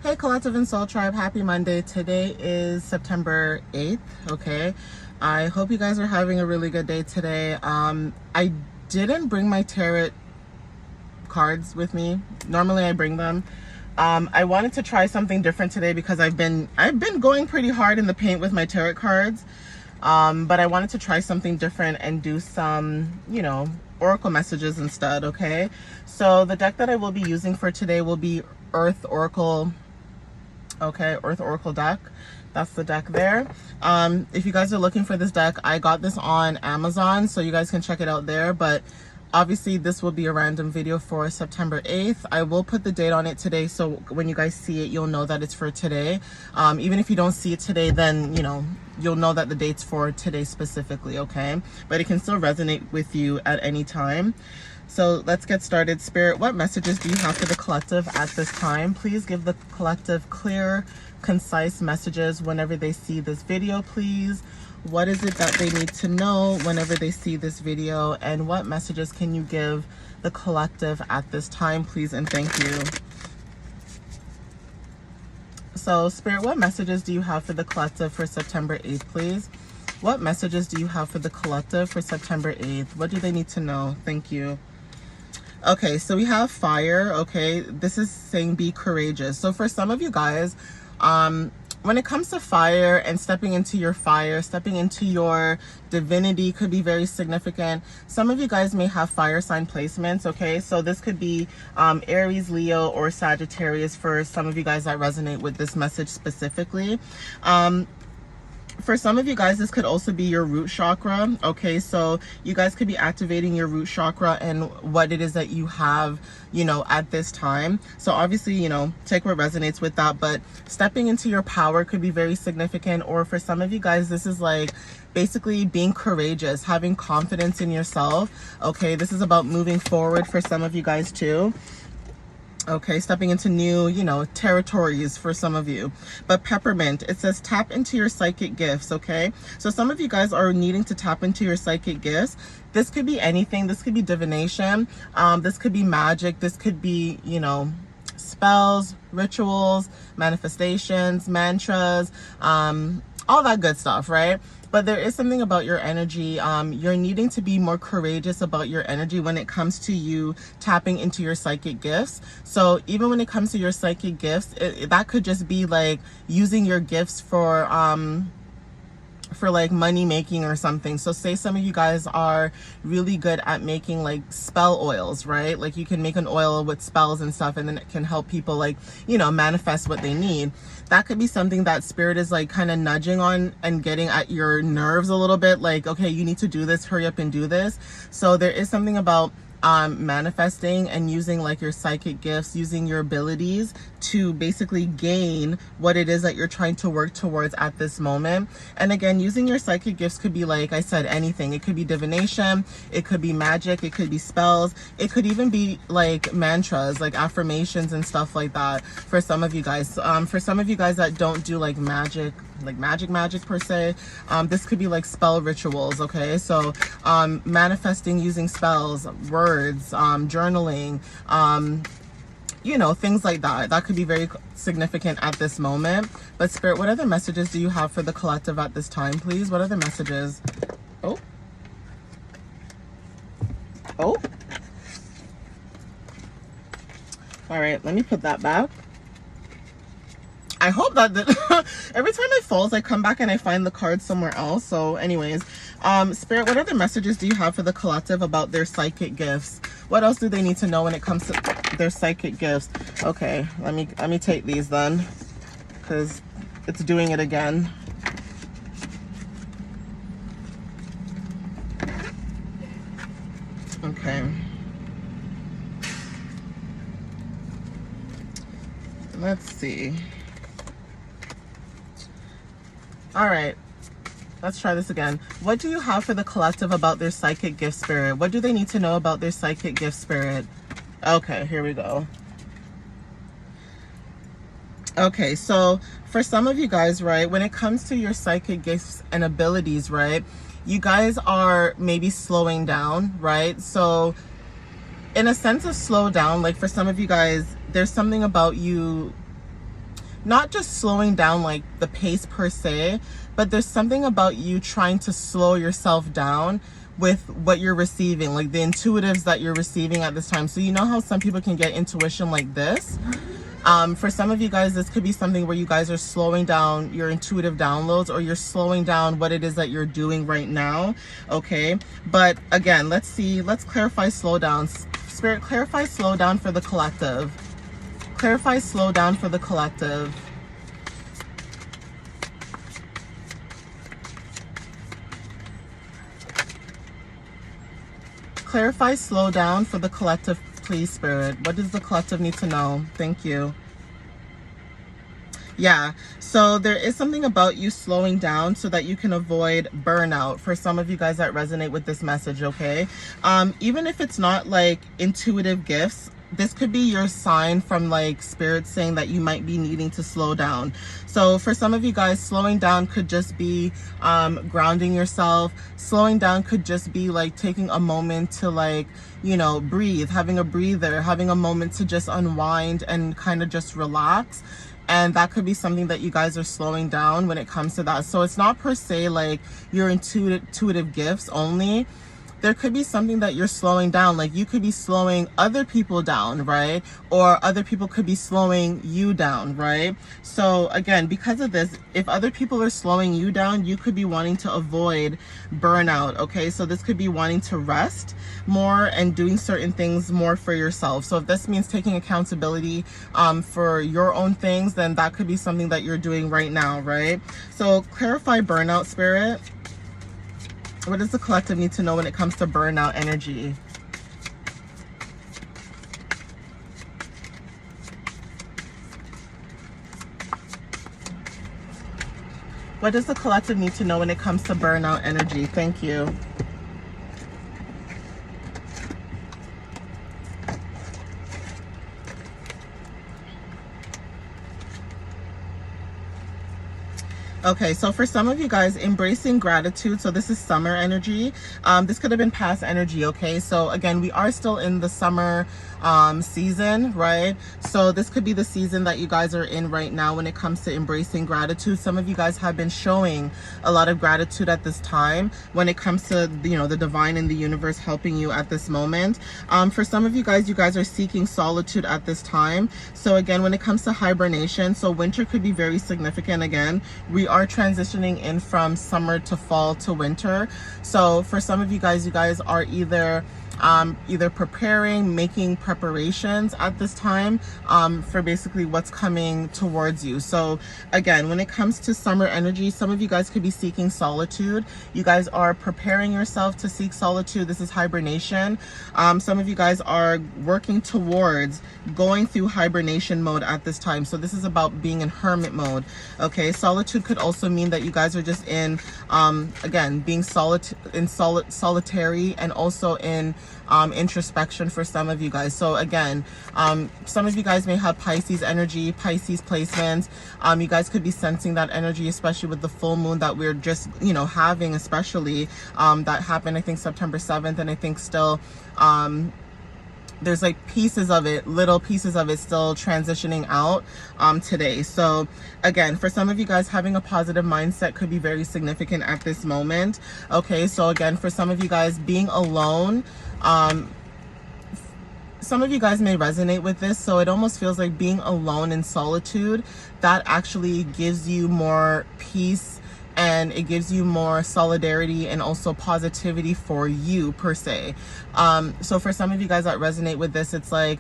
Hey Collective and Soul Tribe, happy Monday. Today is September 8th, okay? I hope you guys are having a really good day today. I didn't bring my tarot cards with me. Normally I bring them. I wanted to try something different today because I've been going pretty hard in the paint with my tarot cards. But I wanted to try something different and do some, oracle messages instead, okay? So the deck that I will be using for today will be Earth Oracle. Okay, Earth Oracle deck. That's the deck there. If you guys are looking for this deck, I got this on Amazon, so you guys can check it out there. But obviously this will be a random video for September 8th. I will put the date on it today, so when you guys see it, you'll know that it's for today. Even if you don't see it today, then you'll know that the date's for today specifically, okay? But it can still resonate with you at any time. So let's get started. Spirit, what messages do you have for the collective at this time? Please give the collective clear, concise messages whenever they see this video, please. What is it that they need to know whenever they see this video? And what messages can you give the collective at this time, please? And thank you. So Spirit, what messages do you have for the collective for September 8th, please? What messages do you have for the collective for September 8th? What do they need to know? Thank you. Okay, so we have fire, okay? This is saying be courageous. So for some of you guys, when it comes to fire and stepping into your fire, stepping into your divinity could be very significant. Some of you guys may have fire sign placements, okay? So this could be Aries, Leo, or Sagittarius for some of you guys that resonate with this message specifically. For some of you guys, this could also be your root chakra, okay? So you guys could be activating your root chakra and what it is that you have, at this time. So obviously, take what resonates with that, but stepping into your power could be very significant. Or for some of you guys, this is like basically being courageous, having confidence in yourself, okay? This is about moving forward for some of you guys too. Okay, stepping into new, territories for some of you. But peppermint, it says tap into your psychic gifts, okay? So some of you guys are needing to tap into your psychic gifts. This could be anything. This could be divination. This could be magic. This could be, spells, rituals, manifestations, mantras, all that good stuff, right? But there is something about your energy. You're needing to be more courageous about your energy when it comes to you tapping into your psychic gifts. So even when it comes to your psychic gifts, that could just be like using your gifts for like money making or something. So say some of you guys are really good at making like spell oils, right? Like you can make an oil with spells and stuff, and then it can help people like, manifest what they need. That could be something that Spirit is like kind of nudging on and getting at your nerves a little bit. Like, okay, you need to do this, hurry up and do this. So there is something about manifesting and using like your psychic gifts, using your abilities to basically gain what it is that you're trying to work towards at this moment. And again, using your psychic gifts could be, like I said, anything. It could be divination, it could be magic, it could be spells, it could even be like mantras, like affirmations and stuff like that for some of you guys. For some of you guys that don't do like magic per se, this could be like spell rituals, okay? So manifesting using spells, words, journaling, things like that. That could be very significant at this moment. But Spirit, what other messages do you have for the collective at this time, please? What other messages? Oh. All right, let me put that back. I hope that every time it falls, I come back and I find the card somewhere else. So anyways, Spirit, what other messages do you have for the collective about their psychic gifts? What else do they need to know when it comes to their psychic gifts? Okay, let me take these then, because it's doing it again. Okay. Let's see. All right, let's try this again. What do you have for the collective about their psychic gift, Spirit? What do they need to know about their psychic gift, Spirit? Okay, here we go. Okay, so for some of you guys, right, when it comes to your psychic gifts and abilities, right, you guys are maybe slowing down, right? So in a sense of slow down, like for some of you guys, there's something about you not just slowing down like the pace per se, but there's something about you trying to slow yourself down with what you're receiving, like the intuitives that you're receiving at this time. So you know how some people can get intuition like this? For some of you guys, this could be something where you guys are slowing down your intuitive downloads, or you're slowing down what it is that you're doing right now, okay? But again, let's clarify slowdowns. Spirit, clarify slowdown for the collective. Clarify slowdown for the collective. Clarify slowdown for the collective, please, Spirit. What does the collective need to know? Thank you. Yeah, so there is something about you slowing down so that you can avoid burnout for some of you guys that resonate with this message, okay? Even if it's not like intuitive gifts, this could be your sign from like spirit saying that you might be needing to slow down. So for some of you guys, slowing down could just be grounding yourself. Slowing down could just be like taking a moment to like, you know, breathe, having a breather, having a moment to just unwind and kind of just relax. And that could be something that you guys are slowing down when it comes to that. So it's not per se like your intuitive gifts only. There could be something that you're slowing down. Like you could be slowing other people down, right? Or other people could be slowing you down, right? So again, because of this, if other people are slowing you down, you could be wanting to avoid burnout, okay? So this could be wanting to rest more and doing certain things more for yourself. So if this means taking accountability for your own things, then that could be something that you're doing right now, right? So clarify burnout, Spirit. What does the collective need to know when it comes to burnout energy? What does the collective need to know when it comes to burnout energy? Thank you. Okay, so for some of you guys, embracing gratitude. So this is summer energy. This could have been past energy, okay? So again, we are still in the summer season, right? So this could be the season that you guys are in right now when it comes to embracing gratitude. Some of you guys have been showing a lot of gratitude at this time when it comes to, you know, the divine and the universe helping you at this moment. For some of you guys are seeking solitude at this time. So again, when it comes to hibernation, so winter could be very significant. Again, we are transitioning in from summer to fall to winter. So for some of you guys are either preparing, making preparations at this time for basically what's coming towards you. So again, when it comes to summer energy, some of you guys could be seeking solitude. You guys are preparing yourself to seek solitude. This is hibernation. Some of you guys are working towards going through hibernation mode at this time. So this is about being in hermit mode. Okay, solitude could also mean that you guys are just in again, being solitary, and also in introspection for some of you guys. So again, some of you guys may have Pisces energy, Pisces placements. You guys could be sensing that energy, especially with the full moon that we're just, you know, having, especially that happened, I think, September 7th. And I think still there's like pieces of it, little pieces of it still transitioning out today. So again, for some of you guys, having a positive mindset could be very significant at this moment. Okay, so again, for some of you guys, being alone, some of you guys may resonate with this. So it almost feels like being alone in solitude, that actually gives you more peace, and it gives you more solidarity and also positivity for you per se. So for some of you guys that resonate with this, it's like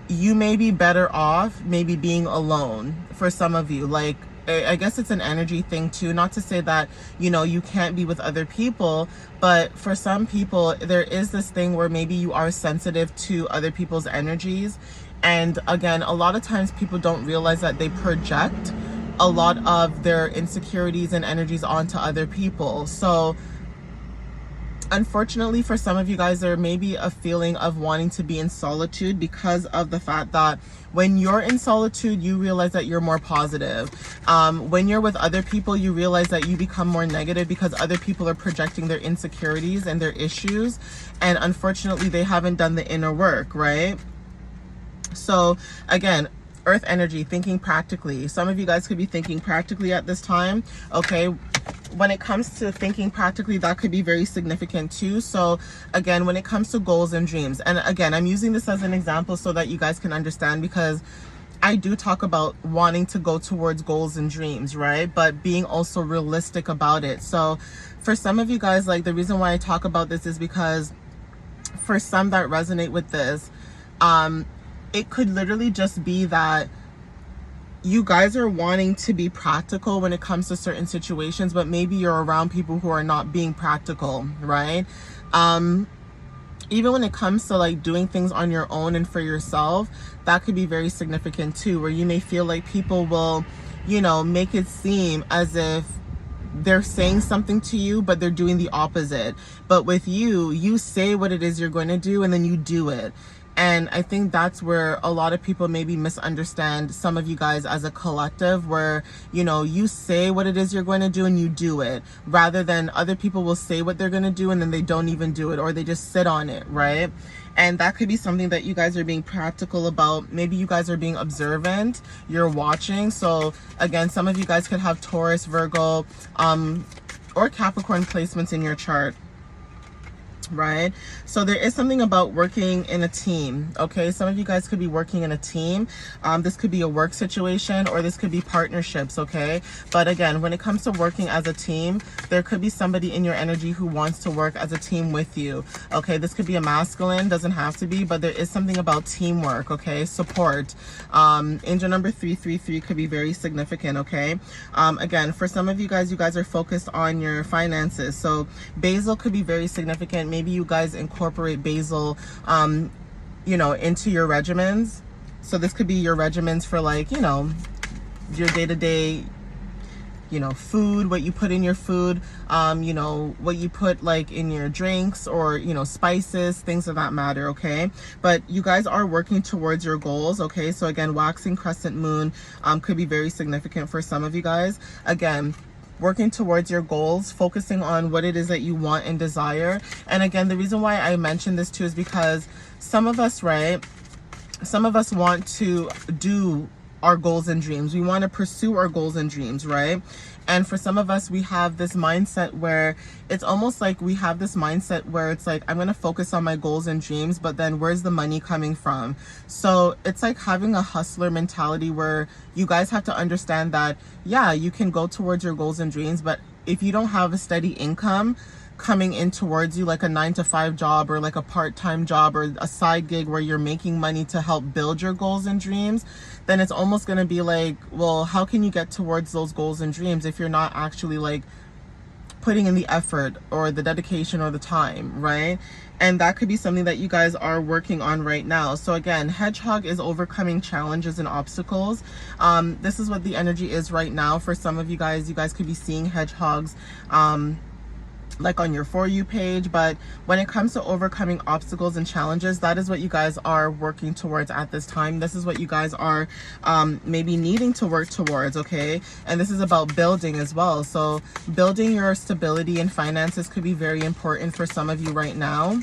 you may be better off maybe being alone. For some of you, like, I guess it's an energy thing too. Not to say that, you know, you can't be with other people, but for some people, there is this thing where maybe you are sensitive to other people's energies. And again, a lot of times people don't realize that they project a lot of their insecurities and energies onto other people. So unfortunately for some of you guys, there may be a feeling of wanting to be in solitude because of the fact that when you're in solitude, you realize that you're more positive. When you're with other people, you realize that you become more negative because other people are projecting their insecurities and their issues. And unfortunately, they haven't done the inner work, right? So again, Earth energy, thinking practically. Some of you guys could be thinking practically at this time, okay? When it comes to thinking practically, that could be very significant too. So again, when it comes to goals and dreams, and again, I'm using this as an example so that you guys can understand, because I do talk about wanting to go towards goals and dreams, right? But being also realistic about it. So for some of you guys, like, the reason why I talk about this is because for some that resonate with this, it could literally just be that you guys are wanting to be practical when it comes to certain situations, but maybe you're around people who are not being practical, right? Even when it comes to like doing things on your own and for yourself, that could be very significant too, where you may feel like people will, you know, make it seem as if they're saying something to you, but they're doing the opposite. But with you, you say what it is you're going to do and then you do it. And I think that's where a lot of people maybe misunderstand some of you guys as a collective, where, you know, you say what it is you're going to do and you do it, rather than other people will say what they're going to do and then they don't even do it, or they just sit on it, right? And that could be something that you guys are being practical about. Maybe you guys are being observant, you're watching. So again, some of you guys could have Taurus, Virgo, or Capricorn placements in your chart, right? So there is something about working in a team, okay? Some of you guys could be working in a team. This could be a work situation, or this could be partnerships, okay? But again, when it comes to working as a team, there could be somebody in your energy who wants to work as a team with you, okay? This could be a masculine, doesn't have to be, but there is something about teamwork, okay? Support. Angel number 333 could be very significant, okay? Again, for some of you guys are focused on your finances. So basil could be very significant. Maybe you guys incorporate basil, you know, into your regimens. So this could be your regimens for, like, you know, your day-to-day, you know, food, what you put in your food, you know, what you put like in your drinks, or, you know, spices, things of that matter, okay? But you guys are working towards your goals, okay? So again, waxing crescent moon could be very significant for some of you guys. Again, working towards your goals, focusing on what it is that you want and desire. And again, the reason why I mentioned this too is because some of us, right, some of us want to do our goals and dreams. We want to pursue our goals and dreams, right? And for some of us, we have this mindset where it's almost like we have this mindset where it's like, I'm going to focus on my goals and dreams, but then where's the money coming from? So it's like having a hustler mentality, where you guys have to understand that, yeah, you can go towards your goals and dreams, but if you don't have a steady income coming in towards you, like a 9-to-5 job, or like a part-time job, or a side gig where you're making money to help build your goals and dreams, then it's almost going to be like, well, how can you get towards those goals and dreams if you're not actually like putting in the effort or the dedication or the time, right? And that could be something that you guys are working on right now. So again, hedgehog is overcoming challenges and obstacles. This is what the energy is right now for some of you guys. You guys could be seeing hedgehogs like on your For You page. But when it comes to overcoming obstacles and challenges, that is what you guys are working towards at this time. This is what you guys are maybe needing to work towards, okay? And this is about building as well. So building your stability and finances could be very important for some of you right now.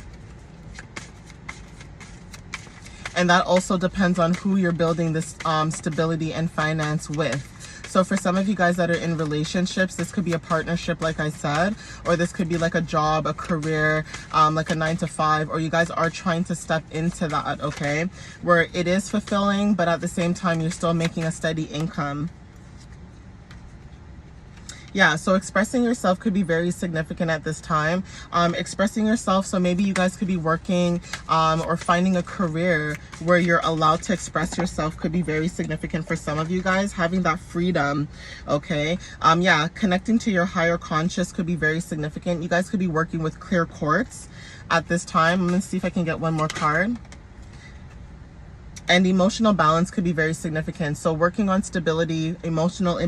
And that also depends on who you're building this stability and finance with. So for some of you guys that are in relationships, this could be a partnership, like I said, or this could be like a job, a career, like a 9-to-5, or you guys are trying to step into that, okay? Where it is fulfilling, but at the same time, you're still making a steady income. Yeah, so expressing yourself could be very significant at this time. Expressing yourself, so maybe you guys could be working or finding a career where you're allowed to express yourself could be very significant for some of you guys, having that freedom, okay? Yeah, connecting to your higher conscious could be very significant. You guys could be working with clear quartz at this time. I'm gonna see if I can get one more card. And emotional balance could be very significant. So working on stability, emotional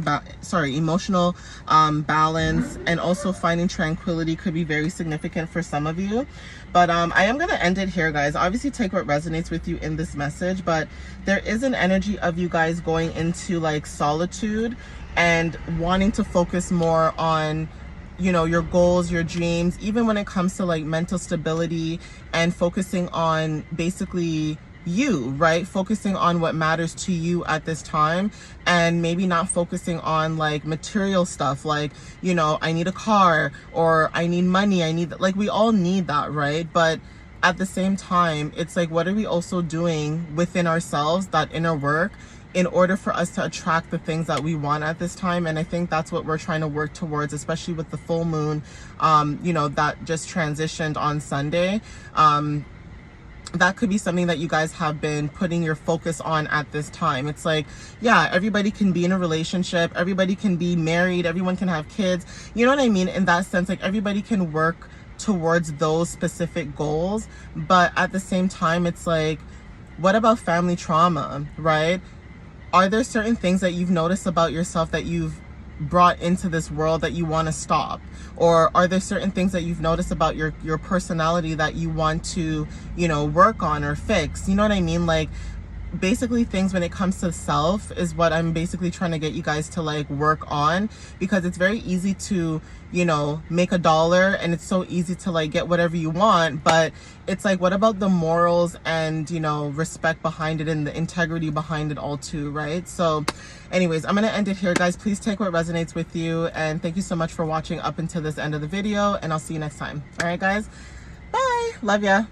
balance, and also finding tranquility could be very significant for some of you. But I am going to end it here, guys. Obviously, take what resonates with you in this message. But there is an energy of you guys going into like solitude and wanting to focus more on, you know, your goals, your dreams, even when it comes to like mental stability, and focusing on basically you, right? Focusing on what matters to you at this time, and maybe not focusing on like material stuff, like, you know, I need a car, or I need money, I need, like, we all need that, right? But at the same time, it's like, what are we also doing within ourselves, that inner work, in order for us to attract the things that we want at this time? And I think that's what we're trying to work towards, especially with the full moon, you know, that just transitioned on Sunday. That could be something that you guys have been putting your focus on at this time. It's like, yeah, everybody can be in a relationship, everybody can be married, everyone can have kids, you know what I mean? In that sense, like, everybody can work towards those specific goals. But at the same time, it's like, what about family trauma, right? Are there certain things that you've noticed about yourself that you've brought into this world that you want to stop? Or are there certain things that you've noticed about your personality that you want to, you know, work on or fix? You know what I mean? Like, basically things when it comes to self is what I'm basically trying to get you guys to like work on, because it's very easy to, you know, make $1, and it's so easy to like get whatever you want. But it's like, what about the morals and, you know, respect behind it, and the integrity behind it all too, right? So anyways, I'm gonna end it here, guys. Please take what resonates with you, and thank you so much for watching up until this end of the video, and I'll see you next time. All right, guys, bye, love ya.